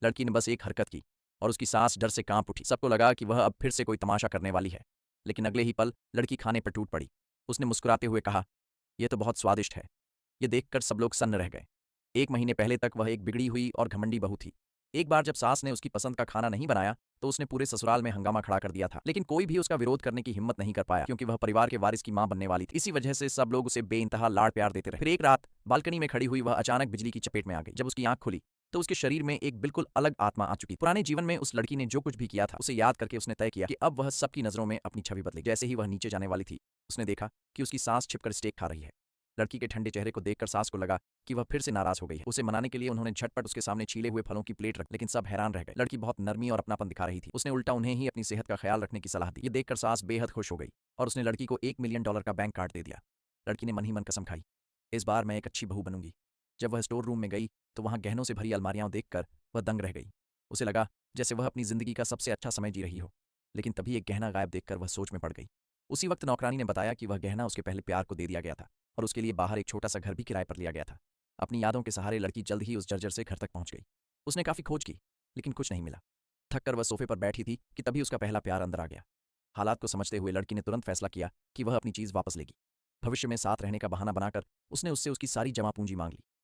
लड़की ने बस एक हरकत की और उसकी सांस डर से कांप उठी। सबको लगा कि वह अब फिर से कोई तमाशा करने वाली है, लेकिन अगले ही पल लड़की खाने पर टूट पड़ी। उसने मुस्कुराते हुए कहा, यह तो बहुत स्वादिष्ट है। ये देखकर सब लोग सन्न रह गए। 1 महीने पहले तक वह एक बिगड़ी हुई और घमंडी बहू थी। एक बार जब सास ने उसकी पसंद का खाना नहीं बनाया तो उसने पूरे ससुराल में हंगामा खड़ा कर दिया था, लेकिन कोई भी उसका विरोध करने की हिम्मत नहीं कर पाया, क्योंकि वह परिवार के वारिस की मां बनने वाली थी। इसी वजह से सब लोग उसे बेइंतहा लाड़ प्यार देते रहे। फिर एक रात बालकनी में खड़ी हुई वह अचानक बिजली की चपेट में आ गई। जब उसकी आंख खुली तो उसके शरीर में एक बिल्कुल अलग आत्मा आ चुकी थी। पुराने जीवन में उस लड़की ने जो कुछ भी किया था उसे याद करके उसने तय किया कि अब वह सबकी नजरों में अपनी छवि बदलेगी। जैसे ही वह नीचे जाने वाली थी, उसने देखा कि उसकी सांस छिपकर स्टेक खा रही है। लड़की के ठंडे चेहरे को देखकर सास को लगा कि वह फिर से नाराज हो गई है। उसे मनाने के लिए उन्होंने झटपट उसके सामने छीले हुए फलों की प्लेट रख, लेकिन सब हैरान रह गए। लड़की बहुत नरमी और अपनापन दिखा रही थी। उसने उल्टा उन्हें ही अपनी सेहत का ख्याल रखने की सलाह दी। ये देखकर सास बेहद खुश हो गई और उसने लड़की को $1 मिलियन का बैंक कार्ड दे दिया। लड़की ने मन ही मन कसम खाई, इस बार मैं एक अच्छी बहू बनूंगी। जब वह स्टोर रूम में गई तो वहां गहनों से भरी अलमारियां देखकर वह दंग रह गई। उसे लगा जैसे वह अपनी जिंदगी का सबसे अच्छा समय जी रही हो। लेकिन तभी एक गहना गायब देखकर वह सोच में पड़ गई। उसी वक्त नौकरानी ने बताया कि वह गहना उसके पहले प्यार को दे दिया गया था और उसके लिए बाहर एक छोटा सा घर भी किराए पर लिया गया था। अपनी यादों के सहारे लड़की जल्द ही उस जर्जर से घर तक पहुंच गई। उसने काफी खोज की, लेकिन कुछ नहीं मिला। थक कर वह सोफे पर बैठी थी कि तभी उसका पहला प्यार अंदर आ गया। हालात को समझते हुए लड़की ने तुरंत फैसला किया कि वह अपनी चीज वापस लेगी। भविष्य में साथ रहने का बहाना बनाकर उसने उससे उसकी सारी जमा पूंजी मांग ली।